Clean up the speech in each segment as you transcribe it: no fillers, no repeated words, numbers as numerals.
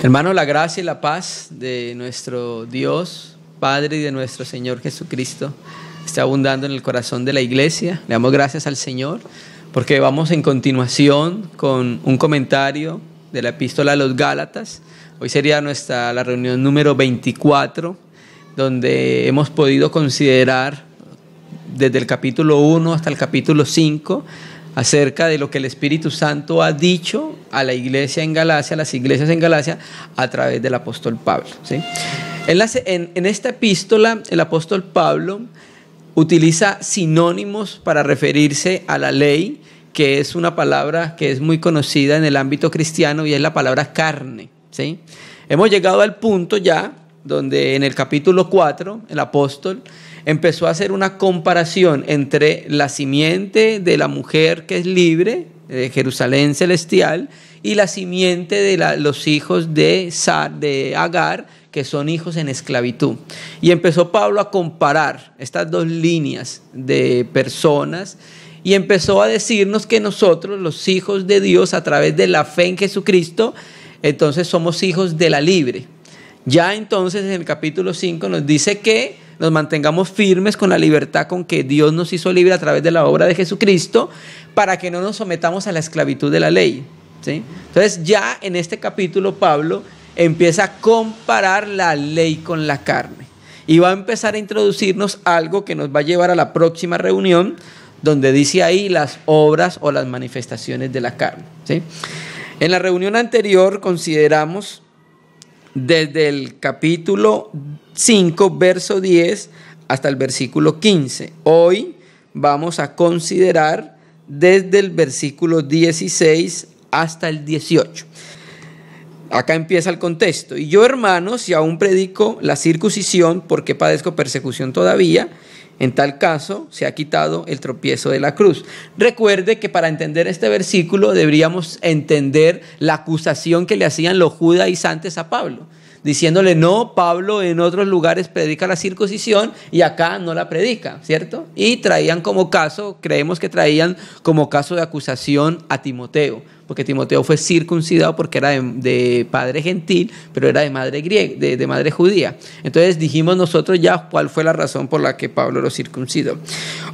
Hermano, la gracia y la paz de nuestro Dios, Padre, y de nuestro Señor Jesucristo está abundando en el corazón de la iglesia. Le damos gracias al Señor porque vamos en continuación con un comentario de la epístola a los Gálatas. Hoy sería la reunión número 24, donde hemos podido considerar desde el capítulo 1 hasta el capítulo 5 acerca de lo que el Espíritu Santo ha dicho a la iglesia en Galacia, a las iglesias en Galacia, a través del apóstol Pablo, ¿sí? En esta epístola, el apóstol Pablo utiliza sinónimos para referirse a la ley, que es una palabra que es muy conocida en el ámbito cristiano, y es la palabra carne, ¿sí? Hemos llegado al punto ya donde en el capítulo 4 el apóstol empezó a hacer una comparación entre la simiente de la mujer que es libre, de Jerusalén celestial, y la simiente de los hijos de Agar, que son hijos en esclavitud. Y empezó Pablo a comparar estas dos líneas de personas y empezó a decirnos que nosotros, los hijos de Dios, a través de la fe en Jesucristo, entonces somos hijos de la libre. Ya entonces en el capítulo 5 nos dice que nos mantengamos firmes con la libertad con que Dios nos hizo libre a través de la obra de Jesucristo, para que no nos sometamos a la esclavitud de la ley, ¿sí? Entonces ya en este capítulo Pablo empieza a comparar la ley con la carne y va a empezar a introducirnos algo que nos va a llevar a la próxima reunión, donde dice ahí las obras o las manifestaciones de la carne, ¿sí? En la reunión anterior consideramos desde el capítulo 5, verso 10 hasta el versículo 15. Hoy vamos a considerar desde el versículo 16 hasta el 18. Acá empieza el contexto. Y yo, hermanos, si aún predico la circuncisión, ¿porque padezco persecución todavía? En tal caso, se ha quitado el tropiezo de la cruz. Recuerde que para entender este versículo deberíamos entender la acusación que le hacían los judaizantes a Pablo, diciéndole: no, Pablo en otros lugares predica la circuncisión y acá no la predica, ¿cierto? Y traían como caso, creemos que traían como caso de acusación a Timoteo, porque Timoteo fue circuncidado porque era de padre gentil, pero era de madre griega, de madre judía. Entonces dijimos nosotros ya cuál fue la razón por la que Pablo lo circuncidó.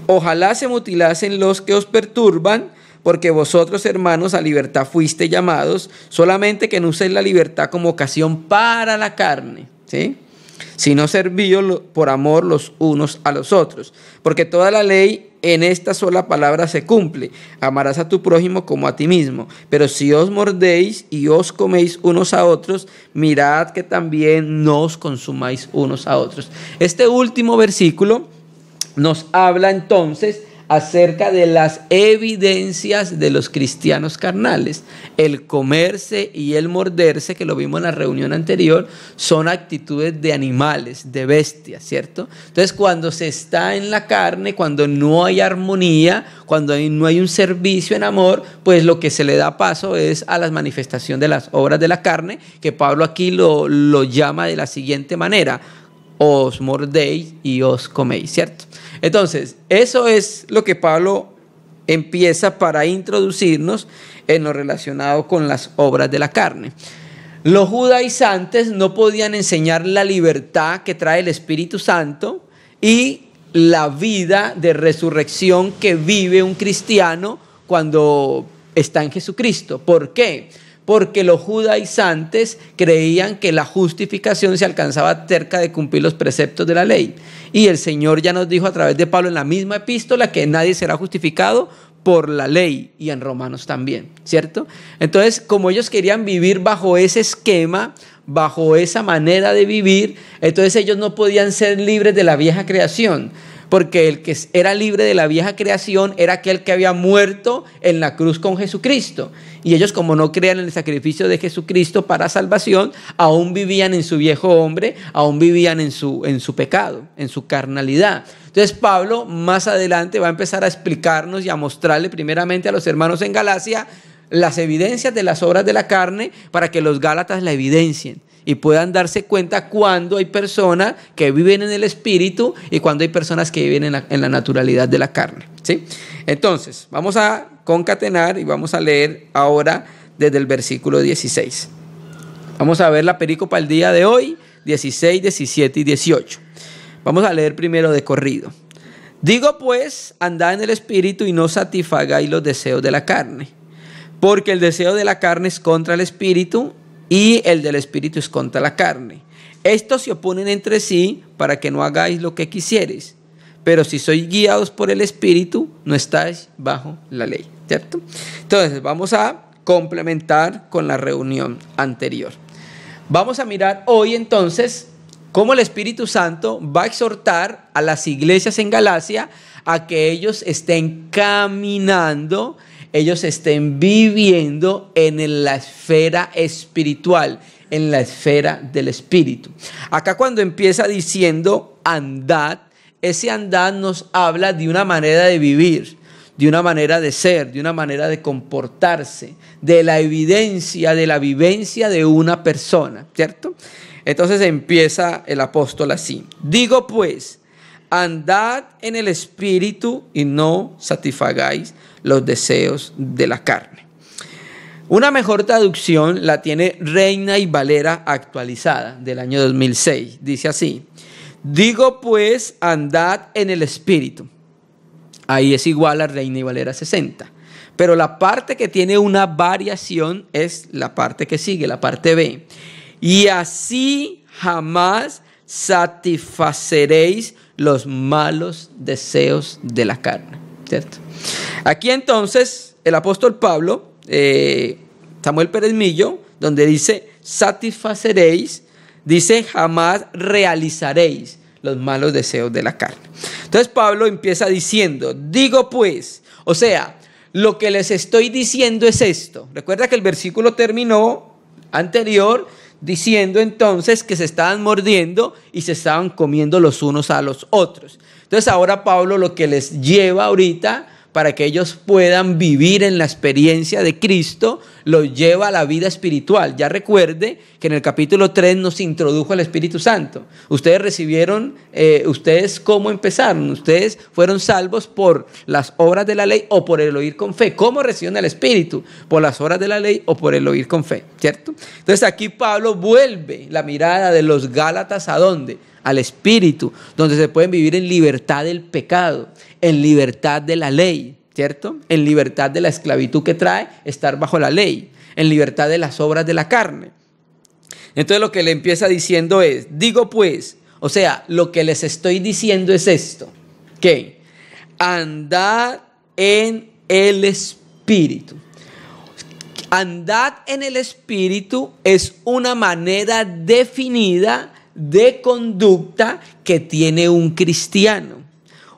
Ojalá se mutilasen los que os perturban, porque vosotros, hermanos, a libertad fuiste llamados, solamente que no uséis la libertad como ocasión para la carne, ¿sí? Sino servíos por amor los unos a los otros. Porque toda la ley en esta sola palabra se cumple: amarás a tu prójimo como a ti mismo. Pero si os mordéis y os coméis unos a otros, mirad que también no os consumáis unos a otros. Este último versículo nos habla entonces acerca de las evidencias de los cristianos carnales. El comerse y el morderse, que lo vimos en la reunión anterior, son actitudes de animales, de bestias, ¿cierto? Entonces, cuando se está en la carne, cuando no hay armonía, cuando no hay un servicio en amor, pues lo que se le da paso es a la manifestación de las obras de la carne, que Pablo aquí lo llama de la siguiente manera: os mordéis y os coméis, ¿cierto? Entonces, eso es lo que Pablo empieza para introducirnos en lo relacionado con las obras de la carne. Los judaizantes no podían enseñar la libertad que trae el Espíritu Santo y la vida de resurrección que vive un cristiano cuando está en Jesucristo. ¿Por qué? Porque los judaizantes creían que la justificación se alcanzaba cerca de cumplir los preceptos de la ley. Y el Señor ya nos dijo a través de Pablo en la misma epístola que nadie será justificado por la ley, y en Romanos también, ¿cierto? Entonces, como ellos querían vivir bajo ese esquema, bajo esa manera de vivir, entonces ellos no podían ser libres de la vieja creación, porque el que era libre de la vieja creación era aquel que había muerto en la cruz con Jesucristo. Y ellos, como no creían en el sacrificio de Jesucristo para salvación, aún vivían en su viejo hombre, aún vivían en su pecado, en su carnalidad. Entonces Pablo más adelante va a empezar a explicarnos y a mostrarle primeramente a los hermanos en Galacia las evidencias de las obras de la carne, para que los gálatas la evidencien y puedan darse cuenta cuando hay personas que viven en el espíritu y cuando hay personas que viven en la naturalidad de la carne, ¿sí? Entonces, vamos a concatenar y vamos a leer ahora desde el versículo 16. Vamos a ver la perícopa el día de hoy, 16, 17 y 18. Vamos a leer primero de corrido. Digo pues, andad en el Espíritu y no satisfagáis los deseos de la carne, porque el deseo de la carne es contra el Espíritu y el del Espíritu es contra la carne. Estos se oponen entre sí para que no hagáis lo que quisiereis, pero si sois guiados por el Espíritu, no estáis bajo la ley, ¿cierto? Entonces vamos a complementar con la reunión anterior. Vamos a mirar hoy entonces cómo el Espíritu Santo va a exhortar a las iglesias en Galacia a que ellos estén caminando, ellos estén viviendo en la esfera espiritual, en la esfera del Espíritu. Acá cuando empieza diciendo andad, ese andad nos habla de una manera de vivir, de una manera de ser, de una manera de comportarse, de la evidencia, de la vivencia de una persona, ¿cierto? Entonces empieza el apóstol así. Digo pues, andad en el Espíritu y no satisfagáis los deseos de la carne. Una mejor traducción la tiene Reina y Valera actualizada del año 2006. Dice así: digo pues, andad en el Espíritu. Ahí es igual a Reina y Valera 60. Pero la parte que tiene una variación es la parte que sigue, la parte B. Y así jamás satisfaceréis los malos deseos de la carne, ¿cierto? Aquí entonces el apóstol Pablo, Samuel Pérez Millo, donde dice satisfaceréis, dice jamás realizaréis los malos deseos de la carne. Entonces Pablo empieza diciendo, digo pues, o sea, lo que les estoy diciendo es esto. Recuerda que el versículo terminó anterior diciendo entonces que se estaban mordiendo y se estaban comiendo los unos a los otros. Entonces ahora Pablo lo que les lleva ahorita para que ellos puedan vivir en la experiencia de Cristo, los lleva a la vida espiritual. Ya recuerde que en el capítulo 3 nos introdujo el Espíritu Santo. Ustedes recibieron, ustedes cómo empezaron, ustedes fueron salvos por las obras de la ley o por el oír con fe. ¿Cómo recibieron el Espíritu? Por las obras de la ley o por el oír con fe, ¿cierto? Entonces aquí Pablo vuelve la mirada de los Gálatas, ¿a dónde? Al Espíritu, donde se pueden vivir en libertad del pecado, en libertad de la ley, ¿cierto? En libertad de la esclavitud que trae estar bajo la ley, en libertad de las obras de la carne. Entonces lo que le empieza diciendo es, digo pues, o sea, lo que les estoy diciendo es esto, que andad en el Espíritu. Andad en el Espíritu es una manera definida de conducta que tiene un cristiano.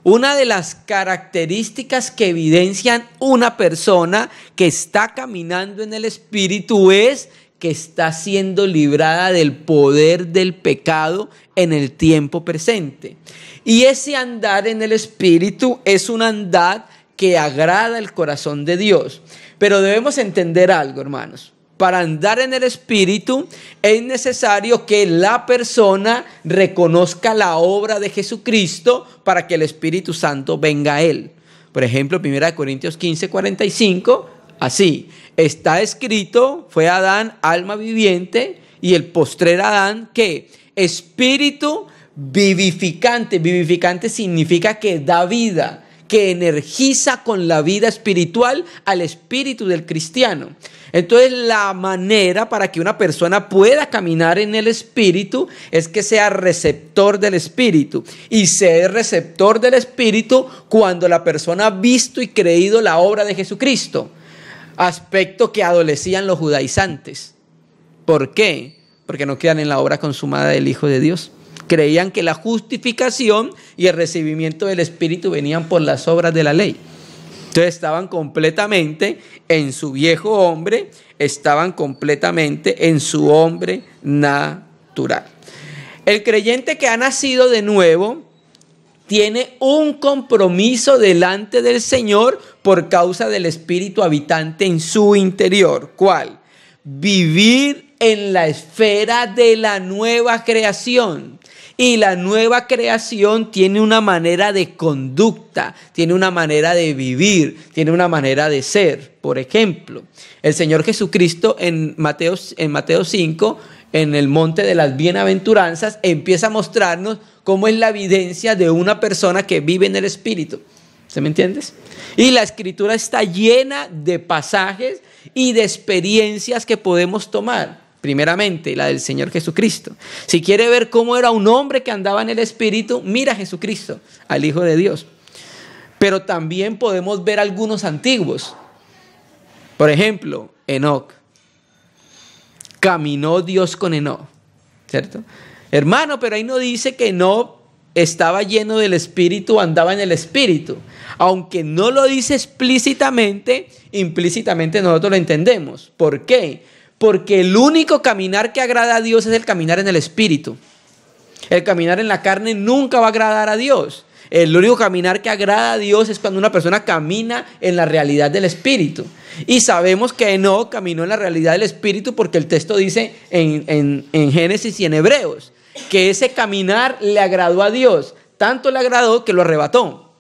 Una de las características que evidencian una persona que está caminando en el Espíritu es que está siendo librada del poder del pecado en el tiempo presente. Y ese andar en el Espíritu es un andar que agrada el corazón de Dios. Pero debemos entender algo, hermanos. Para andar en el Espíritu es necesario que la persona reconozca la obra de Jesucristo para que el Espíritu Santo venga a él. Por ejemplo, 1 Corintios 15, 45, así, está escrito, fue Adán alma viviente y el postrer Adán, ¿qué? Espíritu vivificante. Vivificante significa que da vida, que energiza con la vida espiritual al espíritu del cristiano. Entonces la manera para que una persona pueda caminar en el Espíritu es que sea receptor del Espíritu. Y ser receptor del Espíritu cuando la persona ha visto y creído la obra de Jesucristo. Aspecto que adolecían los judaizantes. ¿Por qué? Porque no quedan en la obra consumada del Hijo de Dios. Creían que la justificación y el recibimiento del Espíritu venían por las obras de la ley. Entonces estaban completamente en su viejo hombre, estaban completamente en su hombre natural. El creyente que ha nacido de nuevo tiene un compromiso delante del Señor por causa del Espíritu habitante en su interior. ¿Cuál? Vivir en la esfera de la nueva creación. Y la nueva creación tiene una manera de conducta, tiene una manera de vivir, tiene una manera de ser. Por ejemplo, el Señor Jesucristo en Mateo 5, en el monte de las bienaventuranzas, empieza a mostrarnos cómo es la evidencia de una persona que vive en el Espíritu. ¿Se me entiendes? Y la Escritura está llena de pasajes y de experiencias que podemos tomar. Primeramente, la del Señor Jesucristo. Si quiere ver cómo era un hombre que andaba en el Espíritu, mira a Jesucristo, al Hijo de Dios. Pero también podemos ver algunos antiguos. Por ejemplo, Enoc. Caminó Dios con Enoc, ¿cierto? Hermano, pero ahí no dice que Enoc estaba lleno del Espíritu, andaba en el Espíritu. Aunque no lo dice explícitamente, implícitamente nosotros lo entendemos. ¿Por qué? Porque el único caminar que agrada a Dios es el caminar en el Espíritu. El caminar en la carne nunca va a agradar a Dios. El único caminar que agrada a Dios es cuando una persona camina en la realidad del Espíritu. Y sabemos que Enoc caminó en la realidad del Espíritu porque el texto dice en Génesis y en Hebreos que ese caminar le agradó a Dios. Tanto le agradó que lo arrebató.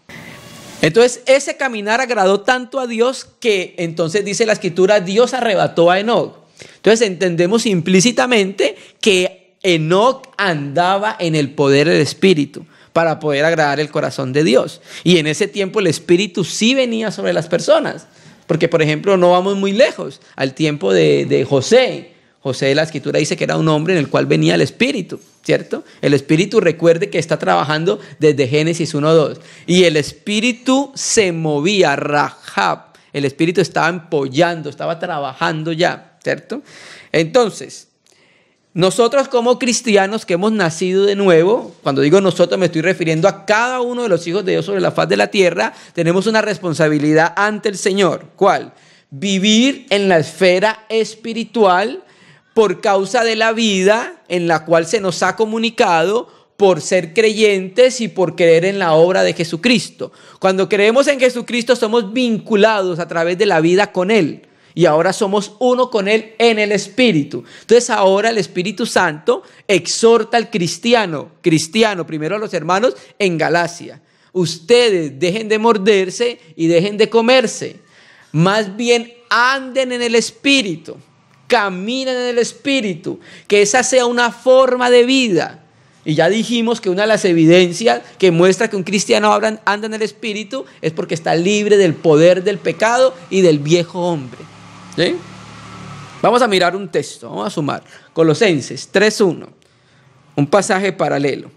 Entonces ese caminar agradó tanto a Dios que entonces dice la Escritura, Dios arrebató a Enoc. Entonces entendemos implícitamente que Enoc andaba en el poder del Espíritu para poder agradar el corazón de Dios. Y en ese tiempo el Espíritu sí venía sobre las personas. Porque, por ejemplo, no vamos muy lejos al tiempo de José. José, la Escritura dice que era un hombre en el cual venía el Espíritu, ¿cierto? El Espíritu, recuerde que está trabajando desde Génesis 1:2. Y el Espíritu se movía, Rahab. El Espíritu estaba empollando, estaba trabajando ya, ¿cierto? Entonces, nosotros como cristianos que hemos nacido de nuevo, cuando digo nosotros me estoy refiriendo a cada uno de los hijos de Dios sobre la faz de la tierra, tenemos una responsabilidad ante el Señor. ¿Cuál? Vivir en la esfera espiritual por causa de la vida en la cual se nos ha comunicado por ser creyentes y por creer en la obra de Jesucristo. Cuando creemos en Jesucristo somos vinculados a través de la vida con Él. Y ahora somos uno con Él en el Espíritu. Entonces ahora el Espíritu Santo exhorta al cristiano, primero a los hermanos en Galacia. Ustedes dejen de morderse y dejen de comerse. Más bien anden en el Espíritu, caminen en el Espíritu, que esa sea una forma de vida. Y ya dijimos que una de las evidencias que muestra que un cristiano anda en el Espíritu es porque está libre del poder del pecado y del viejo hombre. ¿Sí? Vamos a mirar un texto, vamos a sumar. Colosenses 3:1, un pasaje paralelo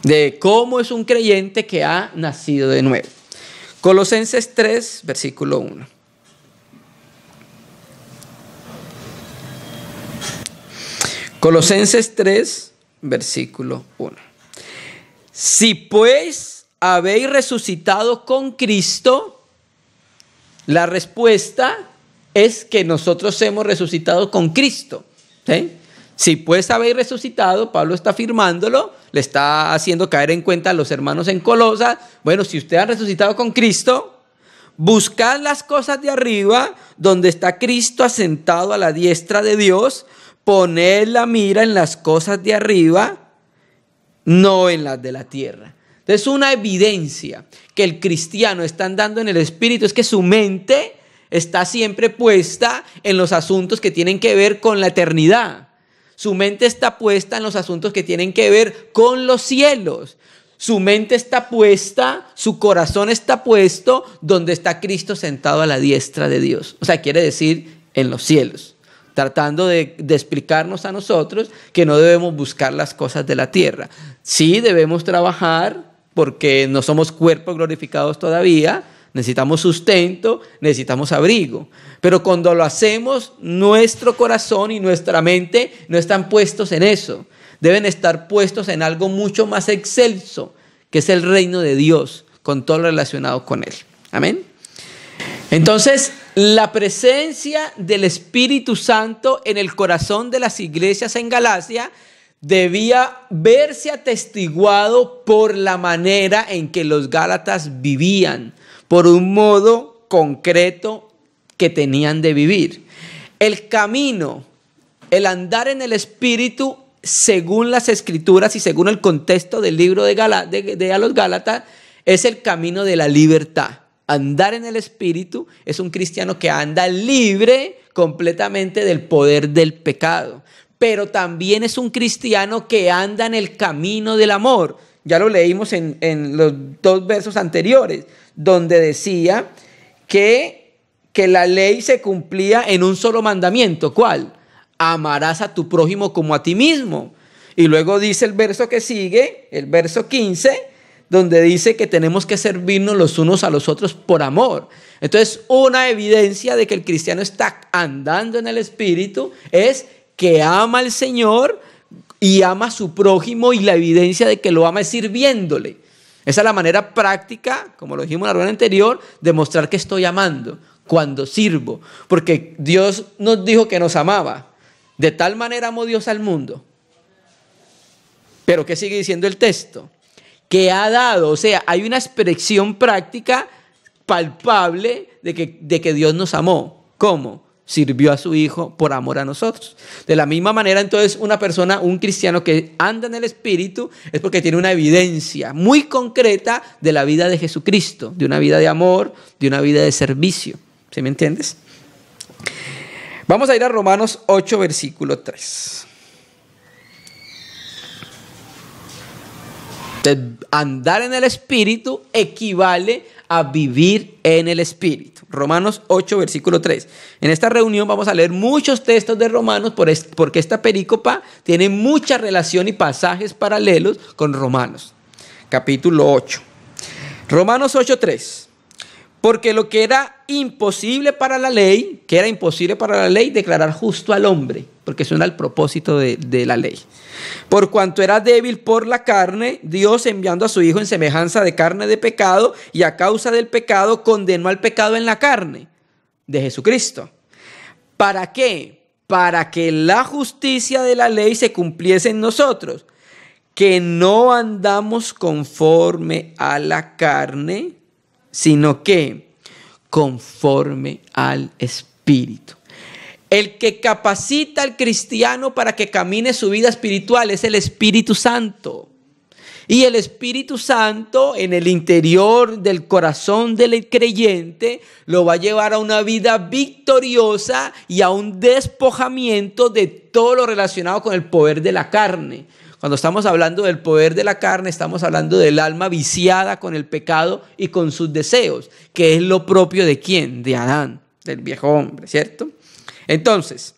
de cómo es un creyente que ha nacido de nuevo. Colosenses 3, versículo 1. Colosenses 3, versículo 1. Si pues habéis resucitado con Cristo, la respuesta es que nosotros hemos resucitado con Cristo. ¿Sí? Si pues habéis resucitado, Pablo está afirmándolo, le está haciendo caer en cuenta a los hermanos en Colosas. Bueno, si ustedes han resucitado con Cristo, buscad las cosas de arriba, donde está Cristo asentado a la diestra de Dios. Poned la mira en las cosas de arriba, no en las de la tierra. Entonces, una evidencia que el cristiano está andando en el Espíritu es que su mente está siempre puesta en los asuntos que tienen que ver con la eternidad. Su mente está puesta en los asuntos que tienen que ver con los cielos. Su mente está puesta, su corazón está puesto donde está Cristo sentado a la diestra de Dios. O sea, quiere decir en los cielos. Tratando de explicarnos a nosotros que no debemos buscar las cosas de la tierra. Sí debemos trabajar porque no somos cuerpos glorificados todavía, necesitamos sustento, necesitamos abrigo. Pero cuando lo hacemos, nuestro corazón y nuestra mente no están puestos en eso. Deben estar puestos en algo mucho más excelso, que es el reino de Dios, con todo lo relacionado con Él. Amén. Entonces, la presencia del Espíritu Santo en el corazón de las iglesias en Galacia debía verse atestiguado por la manera en que los gálatas vivían, por un modo concreto que tenían de vivir. El camino, el andar en el Espíritu según las escrituras y según el contexto del libro de a los Gálatas, es el camino de la libertad. Andar en el Espíritu es un cristiano que anda libre completamente del poder del pecado. Pero también es un cristiano que anda en el camino del amor. Ya lo leímos en los 2 versos anteriores, donde decía que la ley se cumplía en un solo mandamiento. ¿Cuál? Amarás a tu prójimo como a ti mismo. Y luego dice el verso que sigue, el verso 15, donde dice que tenemos que servirnos los unos a los otros por amor. Entonces, una evidencia de que el cristiano está andando en el Espíritu es que ama al Señor y ama a su prójimo, y la evidencia de que lo ama es sirviéndole. Esa es la manera práctica, como lo dijimos en la reunión anterior, de mostrar que estoy amando, cuando sirvo. Porque Dios nos dijo que nos amaba. De tal manera amó Dios al mundo. Pero ¿qué sigue diciendo el texto? Que ha dado, o sea, hay una expresión práctica palpable de que Dios nos amó. ¿Cómo? Sirvió a su Hijo por amor a nosotros. De la misma manera, entonces, una persona, un cristiano que anda en el Espíritu es porque tiene una evidencia muy concreta de la vida de Jesucristo, de una vida de amor, de una vida de servicio. ¿Sí me entiendes? Vamos a ir a Romanos 8, versículo 3. Andar en el Espíritu equivale a vivir en el Espíritu. Romanos 8, versículo 3. En esta reunión vamos a leer muchos textos de Romanos porque esta perícopa tiene mucha relación y pasajes paralelos con Romanos. Capítulo 8. Romanos 8, 3. Porque lo que era imposible para la ley, declarar justo al hombre, porque eso era el propósito de la ley. Por cuanto era débil por la carne, Dios, enviando a su Hijo en semejanza de carne de pecado, y a causa del pecado condenó al pecado en la carne de Jesucristo. ¿Para qué? Para que la justicia de la ley se cumpliese en nosotros, que no andamos conforme a la carne, sino que conforme al Espíritu. El que capacita al cristiano para que camine su vida espiritual es el Espíritu Santo. Y el Espíritu Santo en el interior del corazón del creyente lo va a llevar a una vida victoriosa y a un despojamiento de todo lo relacionado con el poder de la carne. Cuando estamos hablando del poder de la carne, estamos hablando del alma viciada con el pecado y con sus deseos, que es lo propio de ¿quién? De Adán, del viejo hombre, ¿cierto? Entonces,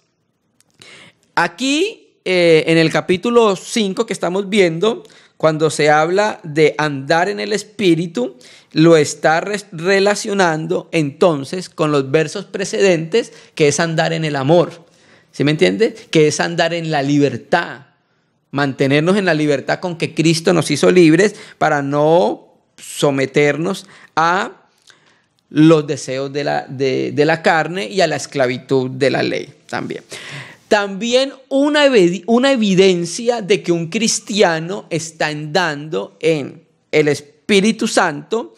aquí en el capítulo 5 que estamos viendo, cuando se habla de andar en el Espíritu, lo está relacionando entonces con los versos precedentes, que es andar en el amor. ¿Sí me entiende? Que es andar en la libertad. Mantenernos en la libertad con que Cristo nos hizo libres para no someternos a los deseos de la carne y a la esclavitud de la ley también. También una evidencia de que un cristiano está andando en el Espíritu Santo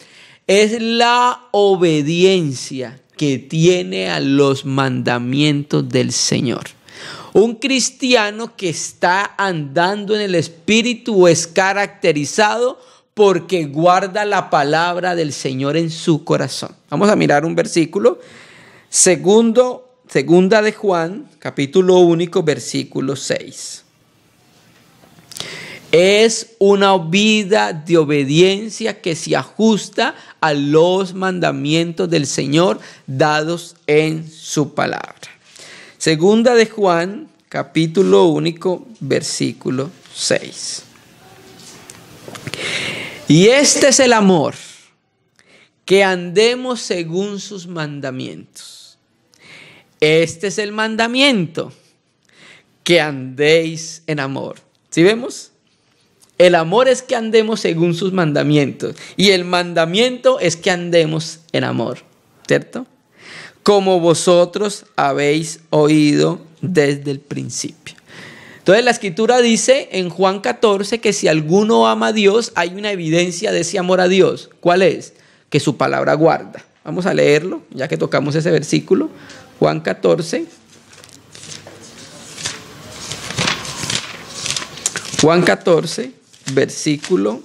es la obediencia que tiene a los mandamientos del Señor. Un cristiano que está andando en el Espíritu es caracterizado porque guarda la palabra del Señor en su corazón. Vamos a mirar un versículo. Segunda de Juan, capítulo 1, versículo 6. Es una vida de obediencia que se ajusta a los mandamientos del Señor dados en su palabra. Segunda de Juan, capítulo 1, versículo 6. Y este es el amor, que andemos según sus mandamientos. Este es el mandamiento, que andéis en amor. ¿Sí vemos? El amor es que andemos según sus mandamientos. Y el mandamiento es que andemos en amor. ¿Cierto? Como vosotros habéis oído desde el principio. Entonces la Escritura dice en Juan 14 que si alguno ama a Dios, hay una evidencia de ese amor a Dios. ¿Cuál es? Que su palabra guarda. Vamos a leerlo, ya que tocamos ese versículo. Juan 14. Juan 14, versículo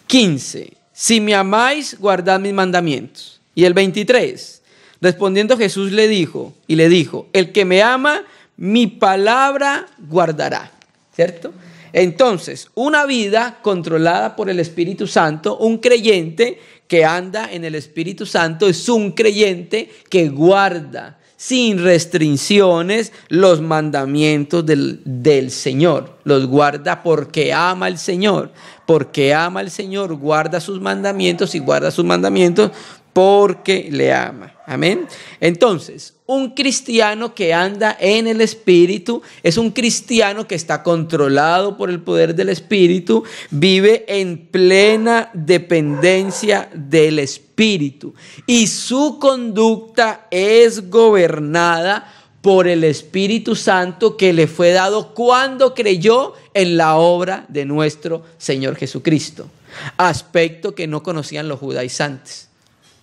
15. Si me amáis, guardad mis mandamientos. Y el 23. Respondiendo Jesús le dijo, el que me ama, mi palabra guardará. ¿Cierto? Entonces, una vida controlada por el Espíritu Santo, un creyente que anda en el Espíritu Santo es un creyente que guarda sin restricciones los mandamientos del Señor. Los guarda porque ama al Señor. Porque ama al Señor, guarda sus mandamientos y guarda sus mandamientos porque le ama. Amén. Entonces, un cristiano que anda en el Espíritu es un cristiano que está controlado por el poder del Espíritu, vive en plena dependencia del Espíritu y su conducta es gobernada por el Espíritu Santo que le fue dado cuando creyó en la obra de nuestro Señor Jesucristo. Aspecto que no conocían los judaizantes,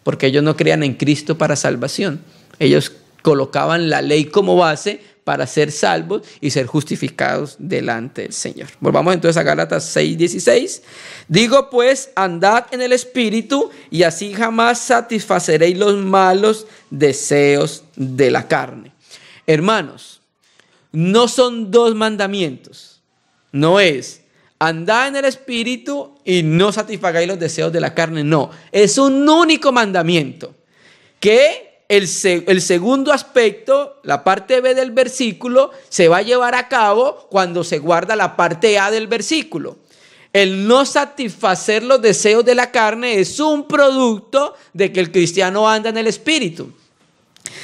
porque ellos no creían en Cristo para salvación. Ellos colocaban la ley como base para ser salvos y ser justificados delante del Señor. Volvamos entonces a Gálatas 6:16. Digo pues, andad en el Espíritu y así jamás satisfaceréis los malos deseos de la carne. Hermanos, no son dos mandamientos. No es andad en el Espíritu y no satisfagáis los deseos de la carne. No, es un único mandamiento que el segundo aspecto, la parte B del versículo, se va a llevar a cabo cuando se guarda la parte A del versículo. El no satisfacer los deseos de la carne es un producto de que el cristiano anda en el Espíritu.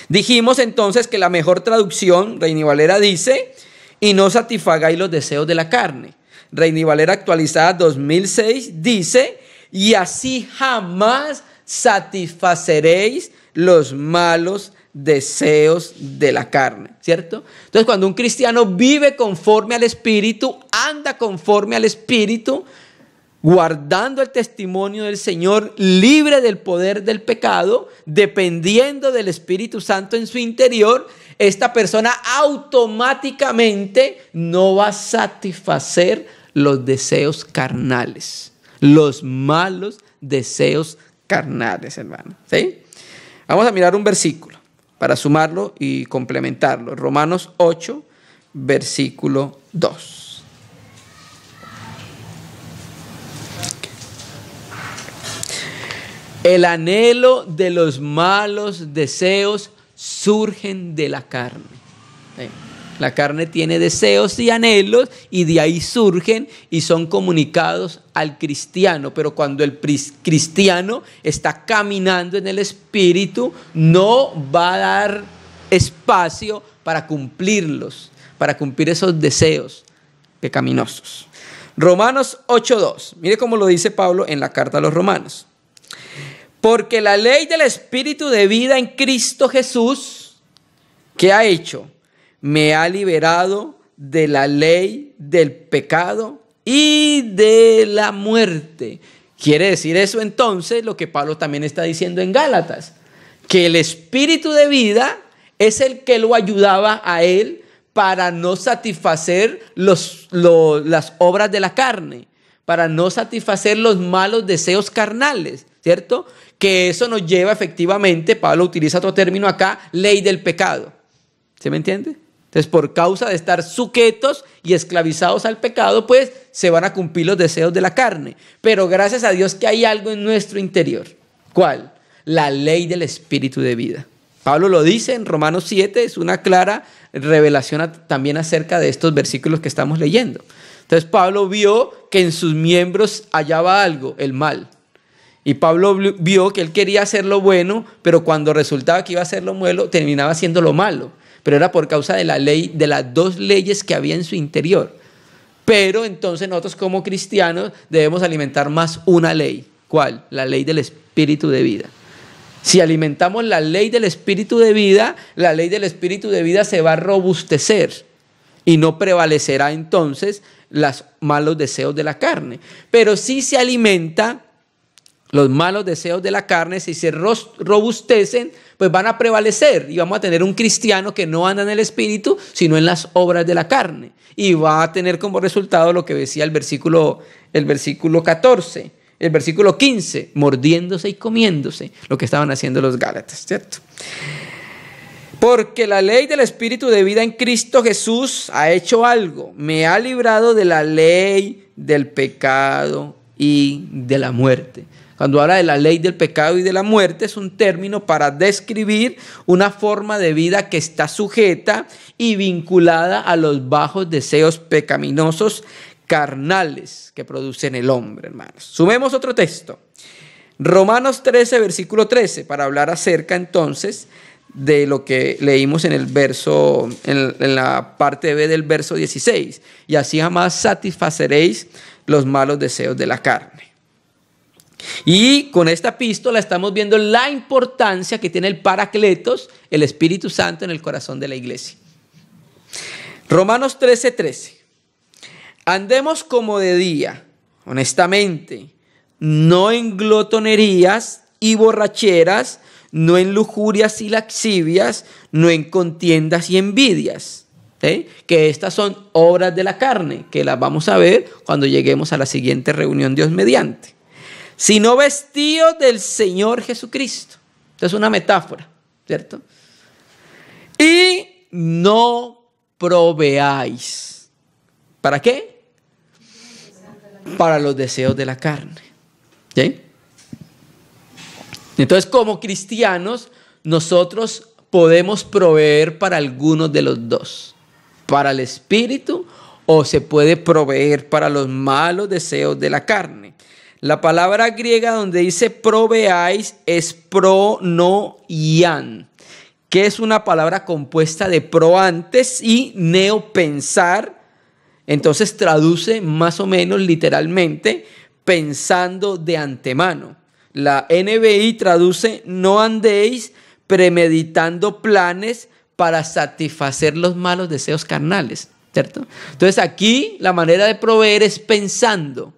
Dijimos entonces que la mejor traducción, Reina y Valera, dice, y no satisfagáis los deseos de la carne. Reina y Valera actualizada 2006 dice, y así jamás satisfaceréis los malos deseos de la carne, ¿cierto? Entonces, cuando un cristiano vive conforme al Espíritu, anda conforme al Espíritu, guardando el testimonio del Señor, libre del poder del pecado, dependiendo del Espíritu Santo en su interior, esta persona automáticamente no va a satisfacer los deseos carnales, los malos deseos carnales, hermano. ¿Sí? Vamos a mirar un versículo para sumarlo y complementarlo. Romanos 8, versículo 2. El anhelo de los malos deseos surgen de la carne. La carne tiene deseos y anhelos y de ahí surgen y son comunicados al cristiano. Pero cuando el cristiano está caminando en el Espíritu, no va a dar espacio para cumplirlos, para cumplir esos deseos pecaminosos. Romanos 8:2. Mire cómo lo dice Pablo en la carta a los Romanos. Porque la ley del Espíritu de vida en Cristo Jesús, ¿qué ha hecho? Me ha liberado de la ley del pecado y de la muerte. Quiere decir eso entonces lo que Pablo también está diciendo en Gálatas, que el Espíritu de vida es el que lo ayudaba a él para no satisfacer las obras de la carne, para no satisfacer los malos deseos carnales, ¿cierto? Que eso nos lleva efectivamente, Pablo utiliza otro término acá, ley del pecado. ¿Se me entiende? Entonces, por causa de estar sujetos y esclavizados al pecado, pues se van a cumplir los deseos de la carne. Pero gracias a Dios que hay algo en nuestro interior. ¿Cuál? La ley del Espíritu de vida. Pablo lo dice en Romanos 7, es una clara revelación también acerca de estos versículos que estamos leyendo. Entonces, Pablo vio que en sus miembros hallaba algo, el mal. Y Pablo vio que él quería hacer lo bueno, pero cuando resultaba que iba a hacer lo malo, terminaba haciendo lo malo. Pero era por causa de la ley, de las dos leyes que había en su interior. Pero entonces nosotros como cristianos debemos alimentar más una ley. ¿Cuál? La ley del Espíritu de vida. Si alimentamos la ley del Espíritu de vida, la ley del Espíritu de vida se va a robustecer y no prevalecerá entonces los malos deseos de la carne. Pero si se alimenta los malos deseos de la carne, si se robustecen, pues van a prevalecer y vamos a tener un cristiano que no anda en el espíritu, sino en las obras de la carne. Y va a tener como resultado lo que decía el versículo 14, el versículo 15, mordiéndose y comiéndose, lo que estaban haciendo los Gálatas, ¿cierto? Porque la ley del Espíritu de vida en Cristo Jesús ha hecho algo, me ha librado de la ley del pecado y de la muerte. Cuando habla de la ley del pecado y de la muerte, es un término para describir una forma de vida que está sujeta y vinculada a los bajos deseos pecaminosos carnales que producen el hombre, hermanos. Sumemos otro texto. Romanos 13, versículo 13, para hablar acerca entonces de lo que leímos en el verso, en la parte B del verso 16. Y así jamás satisfaceréis los malos deseos de la carne. Y con esta epístola estamos viendo la importancia que tiene el Paracletos, el Espíritu Santo, en el corazón de la iglesia. Romanos 13:13. Andemos como de día, honestamente, no en glotonerías y borracheras, no en lujurias y lascivias, no en contiendas y envidias. Que estas son obras de la carne, que las vamos a ver cuando lleguemos a la siguiente reunión, Dios mediante. Sino vestidos del Señor Jesucristo. Esto es una metáfora, ¿cierto? Y no proveáis. ¿Para qué? Para los deseos de la carne. ¿Sí? Entonces, como cristianos, nosotros podemos proveer para algunos de los dos. Para el espíritu, o se puede proveer para los malos deseos de la carne. La palabra griega donde dice proveáis es pronoian, que es una palabra compuesta de pro antes y neo pensar. Entonces traduce más o menos literalmente pensando de antemano. La NBI traduce no andéis premeditando planes para satisfacer los malos deseos carnales, ¿cierto? Entonces aquí la manera de proveer es pensando.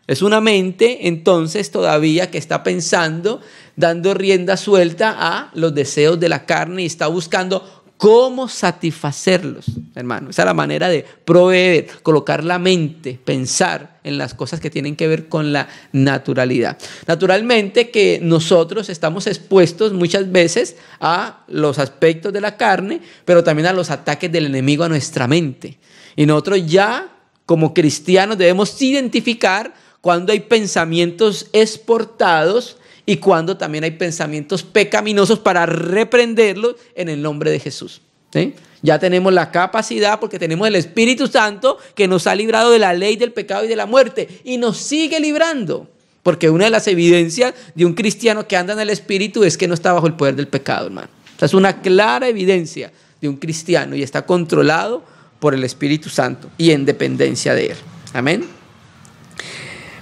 Es una mente entonces todavía que está pensando, dando rienda suelta a los deseos de la carne y está buscando cómo satisfacerlos, hermano. Esa es la manera de proveer, colocar la mente, pensar en las cosas que tienen que ver con la naturalidad. Naturalmente que nosotros estamos expuestos muchas veces a los aspectos de la carne, pero también a los ataques del enemigo a nuestra mente. Y nosotros ya como cristianos debemos identificar cuando hay pensamientos exportados y cuando también hay pensamientos pecaminosos para reprenderlos en el nombre de Jesús. ¿Sí? Ya tenemos la capacidad porque tenemos el Espíritu Santo que nos ha librado de la ley del pecado y de la muerte y nos sigue librando. Porque una de las evidencias de un cristiano que anda en el Espíritu es que no está bajo el poder del pecado, hermano. Esa es una clara evidencia de un cristiano y está controlado por el Espíritu Santo y en dependencia de él. Amén.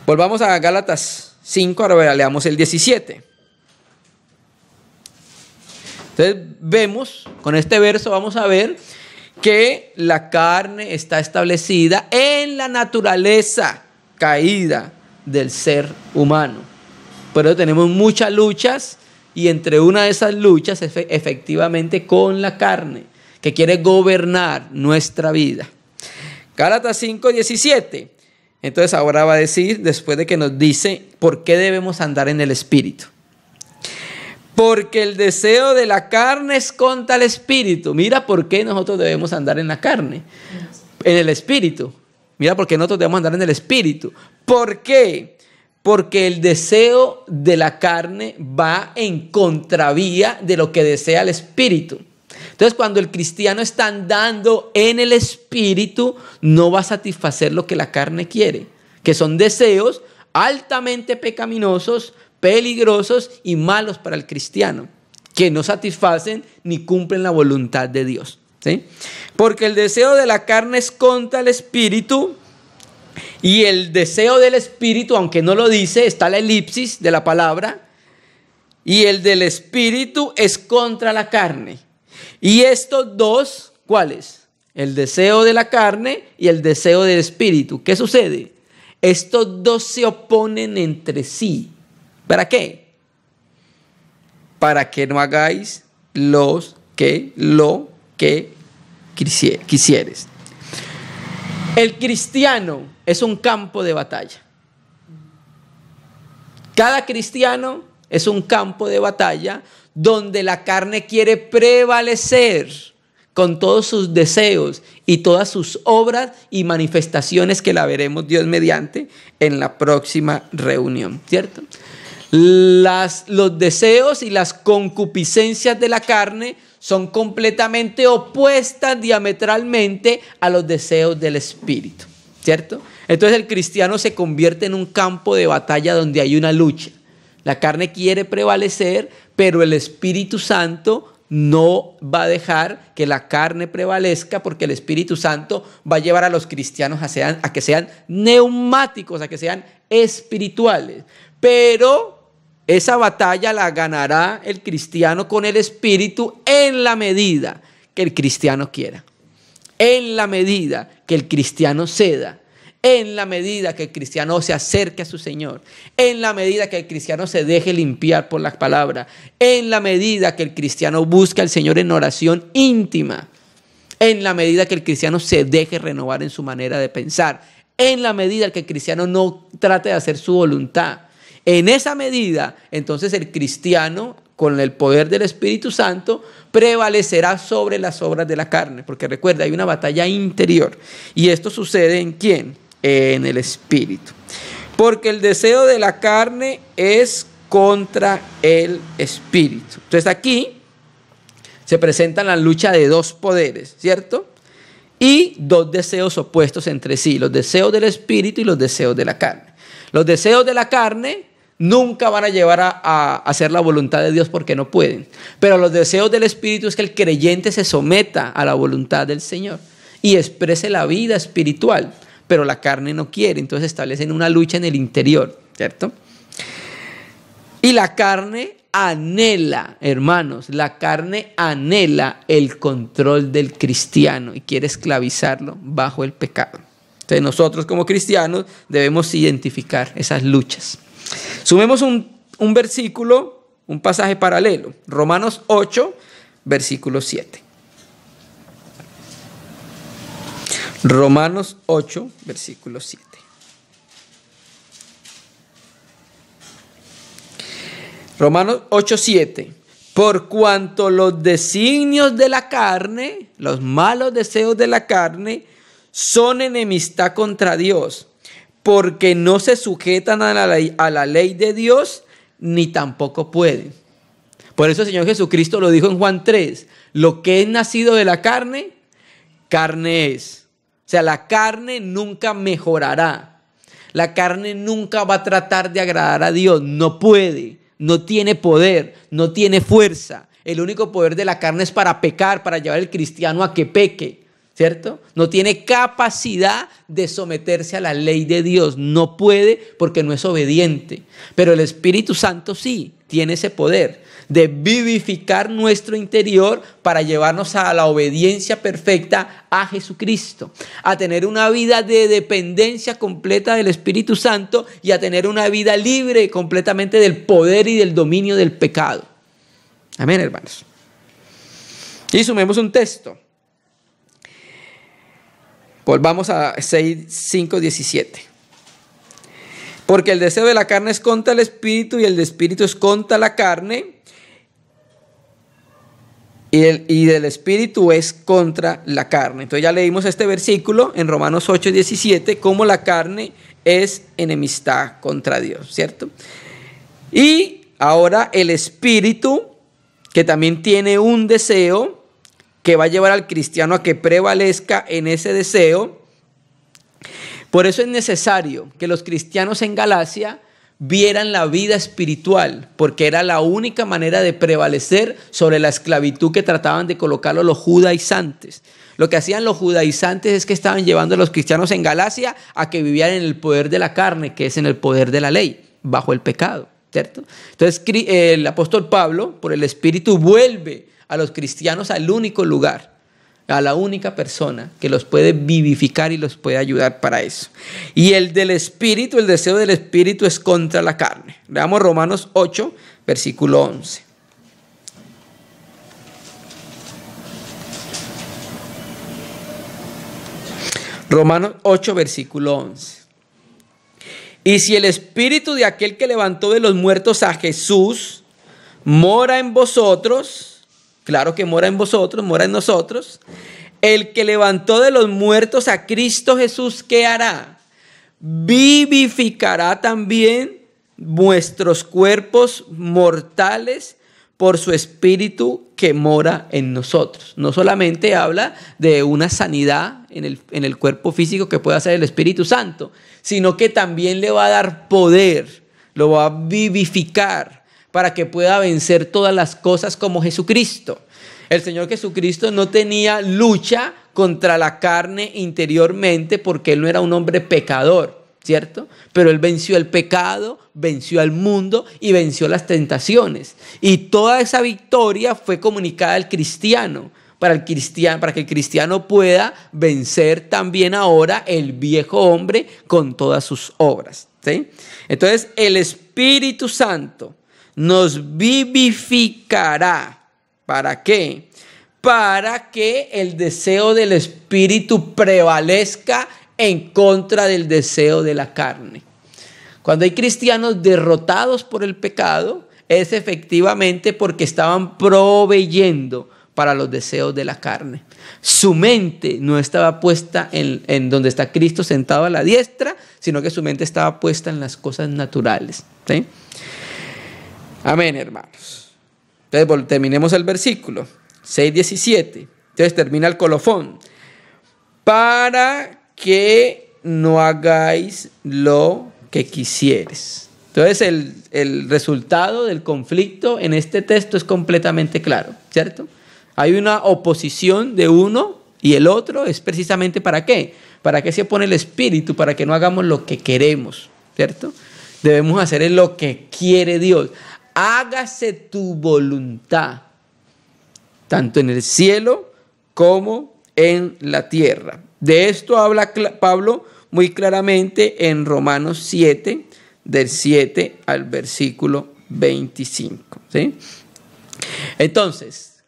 Volvamos a Gálatas 5, ahora leamos el 17. Entonces vemos, con este verso vamos a ver que la carne está establecida en la naturaleza caída del ser humano. Por eso tenemos muchas luchas y entre una de esas luchas efectivamente con la carne que quiere gobernar nuestra vida. Gálatas 5, 17. Entonces ahora va a decir, después de que nos dice, ¿por qué debemos andar en el Espíritu? Porque el deseo de la carne es contra el Espíritu. Mira por qué nosotros debemos andar en la carne, en el Espíritu. Mira por qué nosotros debemos andar en el Espíritu. ¿Por qué? Porque el deseo de la carne va en contravía de lo que desea el Espíritu. Entonces, cuando el cristiano está andando en el Espíritu, no va a satisfacer lo que la carne quiere, que son deseos altamente pecaminosos, peligrosos y malos para el cristiano, que no satisfacen ni cumplen la voluntad de Dios. ¿Sí? Porque el deseo de la carne es contra el Espíritu y el deseo del Espíritu, aunque no lo dice, está la elipsis de la palabra, y el del Espíritu es contra la carne. Y estos dos, ¿cuáles? El deseo de la carne y el deseo del espíritu. ¿Qué sucede? Estos dos se oponen entre sí. ¿Para qué? Para que no hagáis lo que quisieres. El cristiano es un campo de batalla. Cada cristiano es un campo de batalla donde la carne quiere prevalecer con todos sus deseos y todas sus obras y manifestaciones que la veremos Dios mediante en la próxima reunión, ¿cierto? Los deseos y las concupiscencias de la carne son completamente opuestas diametralmente a los deseos del Espíritu, ¿cierto? Entonces el cristiano se convierte en un campo de batalla donde hay una lucha. La carne quiere prevalecer, pero el Espíritu Santo no va a dejar que la carne prevalezca, porque el Espíritu Santo va a llevar a los cristianos a que sean neumáticos, a que sean espirituales. Pero esa batalla la ganará el cristiano con el Espíritu en la medida que el cristiano quiera, en la medida que el cristiano ceda, en la medida que el cristiano se acerque a su Señor, en la medida que el cristiano se deje limpiar por la palabra, en la medida que el cristiano busca al Señor en oración íntima, en la medida que el cristiano se deje renovar en su manera de pensar, en la medida que el cristiano no trate de hacer su voluntad. En esa medida, entonces el cristiano, con el poder del Espíritu Santo, prevalecerá sobre las obras de la carne. Porque recuerda, hay una batalla interior. ¿Y esto sucede en quién? En el Espíritu. Porque el deseo de la carne es contra el Espíritu. Entonces aquí se presenta la lucha de dos poderes, ¿cierto? Y dos deseos opuestos entre sí, los deseos del Espíritu y los deseos de la carne. Los deseos de la carne nunca van a llevar a hacer la voluntad de Dios porque no pueden. Pero los deseos del Espíritu es que el creyente se someta a la voluntad del Señor y exprese la vida espiritual, pero la carne no quiere. Entonces establecen una lucha en el interior, ¿cierto? Y la carne anhela, hermanos, la carne anhela el control del cristiano y quiere esclavizarlo bajo el pecado. Entonces nosotros como cristianos debemos identificar esas luchas. Sumemos un versículo, un pasaje paralelo. Romanos 8, versículo 7. Romanos 8, versículo 7. Romanos 8, 7. Por cuanto los designios de la carne, los malos deseos de la carne, son enemistad contra Dios, porque no se sujetan a la ley de Dios, ni tampoco pueden. Por eso el Señor Jesucristo lo dijo en Juan 3, lo que es nacido de la carne, carne es. O sea, la carne nunca mejorará. La carne nunca va a tratar de agradar a Dios, no puede, no tiene poder, no tiene fuerza. El único poder de la carne es para pecar, para llevar al cristiano a que peque. ¿Cierto? No tiene capacidad de someterse a la ley de Dios. No puede porque no es obediente. Pero el Espíritu Santo sí tiene ese poder de vivificar nuestro interior para llevarnos a la obediencia perfecta a Jesucristo. A tener una vida de dependencia completa del Espíritu Santo y a tener una vida libre completamente del poder y del dominio del pecado. Amén, hermanos. Y sumemos un texto. Volvamos a 5:17. Porque el deseo de la carne es contra el espíritu y el de espíritu es contra la carne. Y del espíritu es contra la carne. Entonces ya leímos este versículo en Romanos 8:17, cómo la carne es enemistad contra Dios, ¿cierto? Y ahora el espíritu, que también tiene un deseo, que va a llevar al cristiano a que prevalezca en ese deseo. Por eso es necesario que los cristianos en Galacia vieran la vida espiritual, porque era la única manera de prevalecer sobre la esclavitud que trataban de colocarlo los judaizantes. Lo que hacían los judaizantes es que estaban llevando a los cristianos en Galacia a que vivieran en el poder de la carne, que es en el poder de la ley, bajo el pecado, ¿cierto? Entonces el apóstol Pablo, por el Espíritu, vuelve a los cristianos al único lugar, a la única persona que los puede vivificar y los puede ayudar para eso. Y el del Espíritu, el deseo del Espíritu es contra la carne. Leamos Romanos 8, versículo 11. Romanos 8, versículo 11. Y si el Espíritu de aquel que levantó de los muertos a Jesús mora en vosotros, claro que mora en vosotros, mora en nosotros, el que levantó de los muertos a Cristo Jesús, ¿qué hará? Vivificará también vuestros cuerpos mortales por su Espíritu que mora en nosotros. No solamente habla de una sanidad en el cuerpo físico que puede hacer el Espíritu Santo, sino que también le va a dar poder, lo va a vivificar para que pueda vencer todas las cosas como Jesucristo. El Señor Jesucristo no tenía lucha contra la carne interiormente porque Él no era un hombre pecador, ¿cierto? Pero Él venció el pecado, venció al mundo y venció las tentaciones. Y toda esa victoria fue comunicada al cristiano, para que el cristiano pueda vencer también ahora el viejo hombre con todas sus obras, ¿sí? Entonces, el Espíritu Santo nos vivificará. ¿Para qué? Para que el deseo del Espíritu prevalezca en contra del deseo de la carne. Cuando hay cristianos derrotados por el pecado, es efectivamente porque estaban proveyendo para los deseos de la carne. Su mente no estaba puesta en donde está Cristo sentado a la diestra, sino que su mente estaba puesta en las cosas naturales, ¿sí? Amén, hermanos. Entonces, terminemos el versículo 6:17. Entonces termina el colofón. Para que no hagáis lo que quisieres. Entonces el resultado del conflicto en este texto es completamente claro, ¿cierto? Hay una oposición de uno y el otro es precisamente ¿para qué? ¿Para qué se opone el Espíritu? Para que no hagamos lo que queremos, ¿cierto? Debemos hacer lo que quiere Dios. Hágase tu voluntad, tanto en el cielo como en la tierra. De esto habla Pablo muy claramente en Romanos 7, del 7 al versículo 25, ¿sí? Entonces,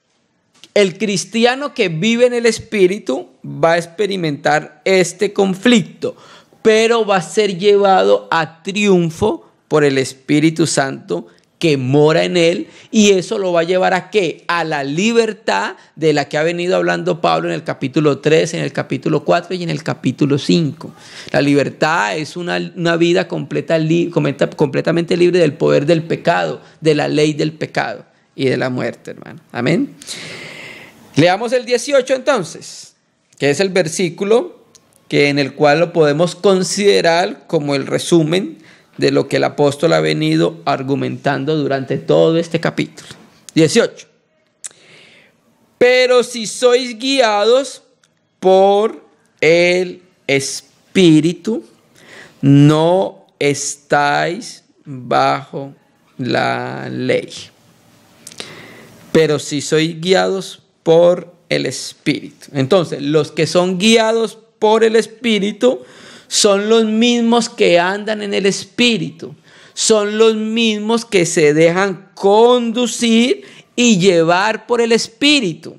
el cristiano que vive en el Espíritu va a experimentar este conflicto, pero va a ser llevado a triunfo por el Espíritu Santo que mora en él, y eso lo va a llevar ¿a qué? A la libertad de la que ha venido hablando Pablo en el capítulo 3, en el capítulo 4 y en el capítulo 5. La libertad es una vida completamente libre del poder del pecado, de la ley del pecado y de la muerte, hermano. Amén. Leamos el 18 entonces, que es el versículo en el cual lo podemos considerar como el resumen de lo que el apóstol ha venido argumentando durante todo este capítulo. 18. Pero si sois guiados por el Espíritu, no estáis bajo la ley. Pero si sois guiados por el Espíritu. Entonces, los que son guiados por el Espíritu son los mismos que andan en el Espíritu, son los mismos que se dejan conducir y llevar por el Espíritu,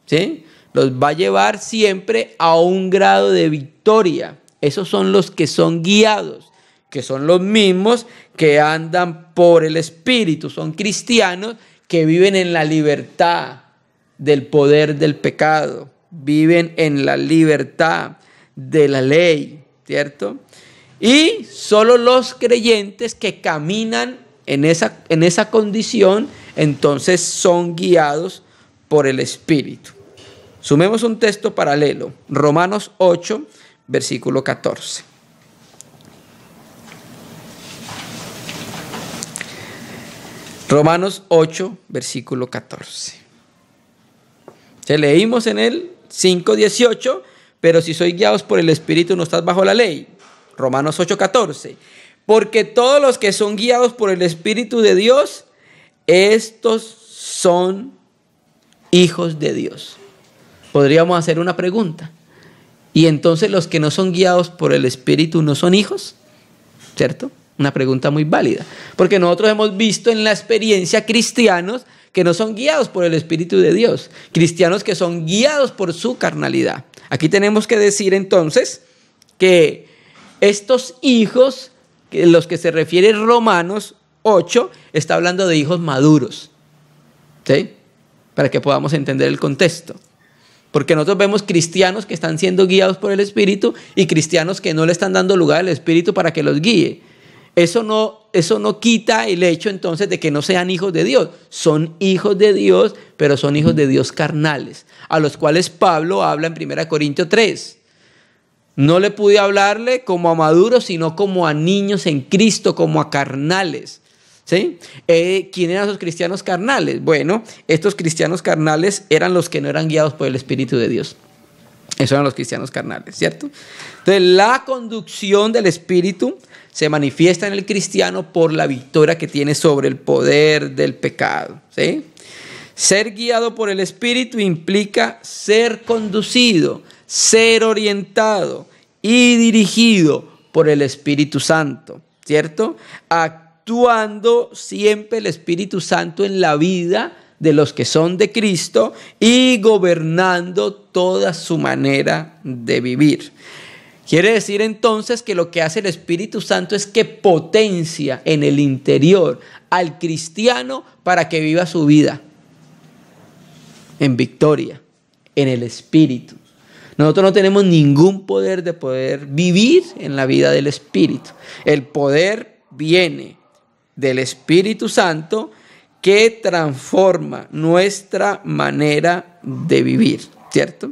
¿sí? Los va a llevar siempre a un grado de victoria. Esos son los que son guiados, que son los mismos que andan por el Espíritu, son cristianos que viven en la libertad del poder del pecado, viven en la libertad de la ley, ¿cierto? Y solo los creyentes que caminan en esa condición, entonces son guiados por el Espíritu. Sumemos un texto paralelo, Romanos 8, versículo 14. Romanos 8, versículo 14. Se leímos en el 5:18, pero si sois guiados por el Espíritu no estás bajo la ley. Romanos 8:14. Porque todos los que son guiados por el Espíritu de Dios, estos son hijos de Dios. podríamos hacer una pregunta. ¿Y entonces los que no son guiados por el Espíritu no son hijos? ¿Cierto? Una pregunta muy válida. Porque nosotros hemos visto en la experiencia cristianos que no son guiados por el Espíritu de Dios. Cristianos que son guiados por su carnalidad. Aquí tenemos que decir entonces que estos hijos, los que se refiere Romanos 8, está hablando de hijos maduros. ¿Sí? Para que podamos entender el contexto. Porque nosotros vemos cristianos que están siendo guiados por el Espíritu y cristianos que no le están dando lugar al Espíritu para que los guíe. Eso no quita el hecho entonces de que no sean hijos de Dios. Son hijos de Dios, pero son hijos de Dios carnales, a los cuales Pablo habla en 1 Corintios 3. No le pude hablarle como a maduros, sino como a niños en Cristo, como a carnales. ¿Sí? ¿Quién eran esos cristianos carnales? Bueno, estos cristianos carnales eran los que no eran guiados por el Espíritu de Dios. Esos eran los cristianos carnales, ¿cierto? Entonces, la conducción del Espíritu se manifiesta en el cristiano por la victoria que tiene sobre el poder del pecado, ¿sí? Ser guiado por el Espíritu implica ser conducido, ser orientado y dirigido por el Espíritu Santo, ¿cierto? Actuando siempre el Espíritu Santo en la vida de los que son de Cristo y gobernando toda su manera de vivir. Quiere decir entonces que lo que hace el Espíritu Santo es que potencia en el interior al cristiano para que viva su vida en victoria, en el Espíritu. Nosotros no tenemos ningún poder de poder vivir en la vida del Espíritu. El poder viene del Espíritu Santo que transforma nuestra manera de vivir, ¿cierto?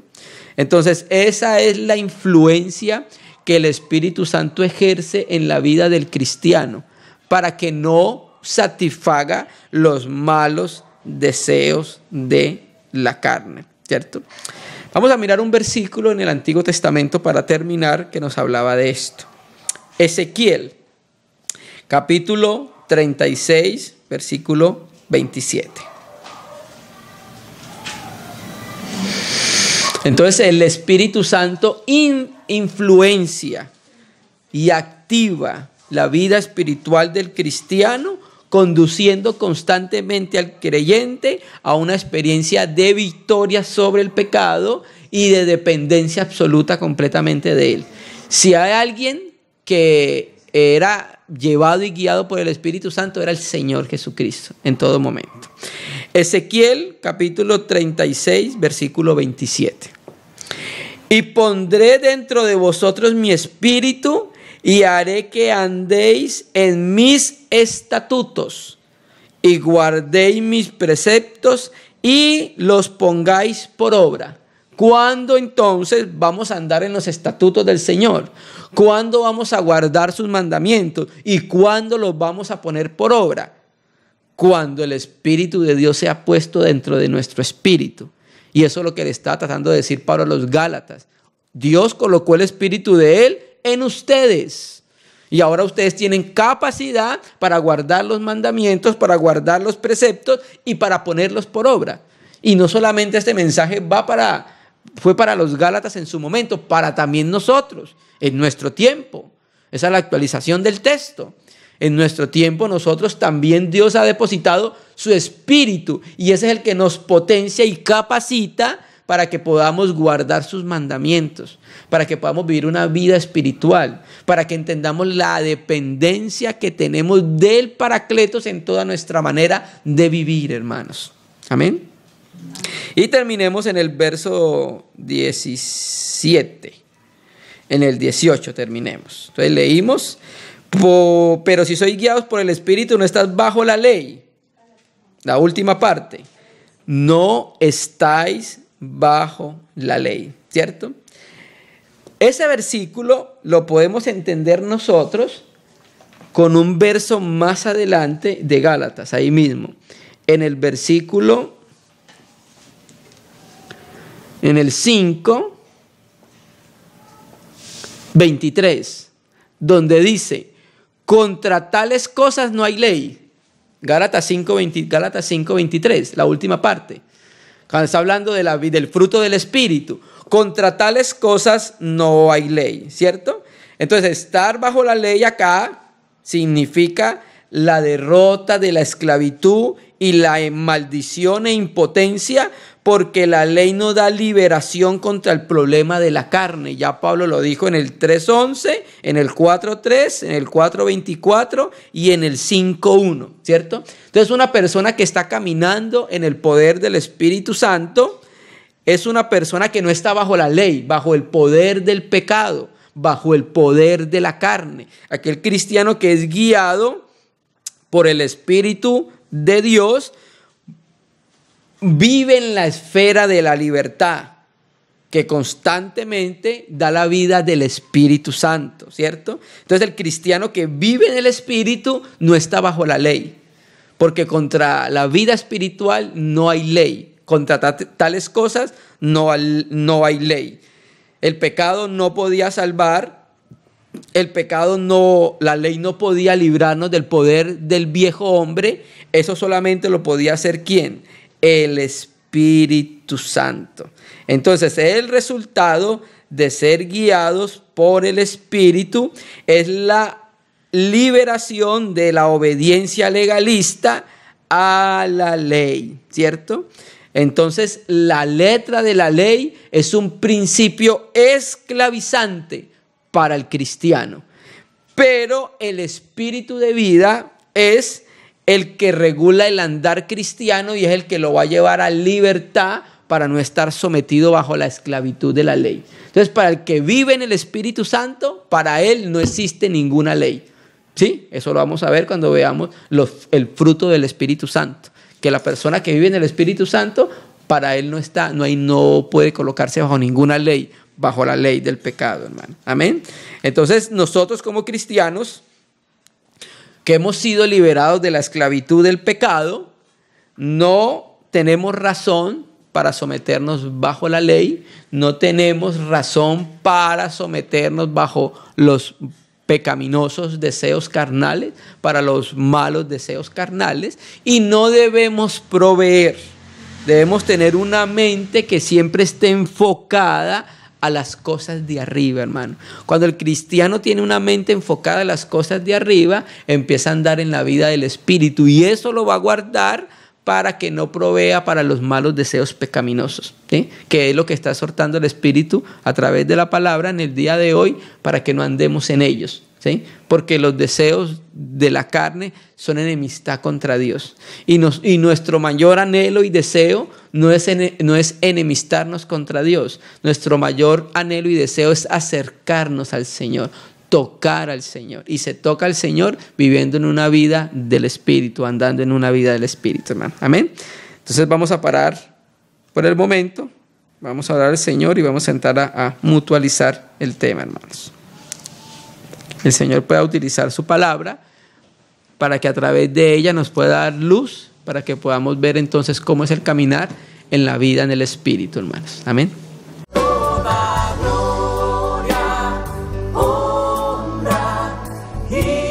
Entonces, esa es la influencia que el Espíritu Santo ejerce en la vida del cristiano para que no satisfaga los malos deseos de la carne, ¿cierto? Vamos a mirar un versículo en el Antiguo Testamento para terminar que nos hablaba de esto. Ezequiel, capítulo 36, versículo 27. Entonces el Espíritu Santo influencia y activa la vida espiritual del cristiano, conduciendo constantemente al creyente a una experiencia de victoria sobre el pecado y de dependencia absoluta completamente de él. Si hay alguien que era llevado y guiado por el Espíritu Santo, era el Señor Jesucristo en todo momento. Ezequiel capítulo 36, versículo 27. Y pondré dentro de vosotros mi espíritu y haré que andéis en mis estatutos y guardéis mis preceptos y los pongáis por obra. ¿Cuándo entonces vamos a andar en los estatutos del Señor? ¿Cuándo vamos a guardar sus mandamientos? ¿Y cuándo los vamos a poner por obra? Cuando el Espíritu de Dios se ha puesto dentro de nuestro espíritu. Y eso es lo que le está tratando de decir Pablo a los Gálatas. Dios colocó el Espíritu de Él en ustedes. Y ahora ustedes tienen capacidad para guardar los mandamientos, para guardar los preceptos y para ponerlos por obra. Y no solamente este mensaje fue para los Gálatas en su momento, para también nosotros, en nuestro tiempo. Esa es la actualización del texto. En nuestro tiempo nosotros también Dios ha depositado su Espíritu y ese es el que nos potencia y capacita para que podamos guardar sus mandamientos, para que podamos vivir una vida espiritual, para que entendamos la dependencia que tenemos del Paracletos en toda nuestra manera de vivir, hermanos. Amén. Y terminemos en el verso 17. En el 18 terminemos. Entonces leímos: pero si sois guiados por el Espíritu, no estás bajo la ley. La última parte. No estáis bajo la ley, ¿cierto? Ese versículo lo podemos entender nosotros con un verso más adelante de Gálatas, ahí mismo. En el versículo, en el 5, 23, donde dice: contra tales cosas no hay ley. Gálatas 5:23, la última parte. Cuando está hablando de del fruto del Espíritu. Contra tales cosas no hay ley, ¿cierto? Entonces, estar bajo la ley acá significa la derrota de la esclavitud y la maldición e impotencia, porque la ley no da liberación contra el problema de la carne. Ya Pablo lo dijo en el 3:11, en el 4:3, en el 4:24 y en el 5:1, ¿cierto? Entonces, una persona que está caminando en el poder del Espíritu Santo es una persona que no está bajo la ley, bajo el poder del pecado, bajo el poder de la carne. Aquel cristiano que es guiado por el Espíritu de Dios vive en la esfera de la libertad, que constantemente da la vida del Espíritu Santo, ¿cierto? Entonces, el cristiano que vive en el Espíritu no está bajo la ley, porque contra la vida espiritual no hay ley. Contra tales cosas no hay ley. El pecado no podía salvar, la ley no podía librarnos del poder del viejo hombre. Eso solamente lo podía hacer ¿quién? El Espíritu Santo. Entonces, el resultado de ser guiados por el Espíritu es la liberación de la obediencia legalista a la ley, ¿cierto? Entonces, la letra de la ley es un principio esclavizante para el cristiano, pero el espíritu de vida es el que regula el andar cristiano y es el que lo va a llevar a libertad para no estar sometido bajo la esclavitud de la ley. Entonces, para el que vive en el Espíritu Santo, para él no existe ninguna ley. ¿Sí? Eso lo vamos a ver cuando veamos el fruto del Espíritu Santo. Que la persona que vive en el Espíritu Santo, para él no puede colocarse bajo ninguna ley, bajo la ley del pecado, hermano. Amén. Entonces, nosotros como cristianos que hemos sido liberados de la esclavitud del pecado, no tenemos razón para someternos bajo la ley, no tenemos razón para someternos bajo los pecaminosos deseos carnales, para los malos deseos carnales, y no debemos proveer. Debemos tener una mente que siempre esté enfocada a las cosas de arriba, hermano. Cuando el cristiano tiene una mente enfocada a las cosas de arriba, empieza a andar en la vida del Espíritu, y eso lo va a guardar para que no provea para los malos deseos pecaminosos, ¿sí? Que es lo que está exhortando el Espíritu a través de la palabra en el día de hoy, para que no andemos en ellos, ¿sí? Porque los deseos de la carne son enemistad contra Dios, y nuestro mayor anhelo y deseo no es enemistarnos contra Dios. Nuestro mayor anhelo y deseo es acercarnos al Señor, tocar al Señor, y se toca al Señor viviendo en una vida del Espíritu, andando en una vida del Espíritu, hermano. Amén. Entonces vamos a parar por el momento, vamos a orar al Señor y vamos a entrar a mutualizar el tema, hermanos. El Señor pueda utilizar su palabra para que a través de ella nos pueda dar luz, para que podamos ver entonces cómo es el caminar en la vida en el Espíritu, hermanos. Amén. Toda gloria, honra y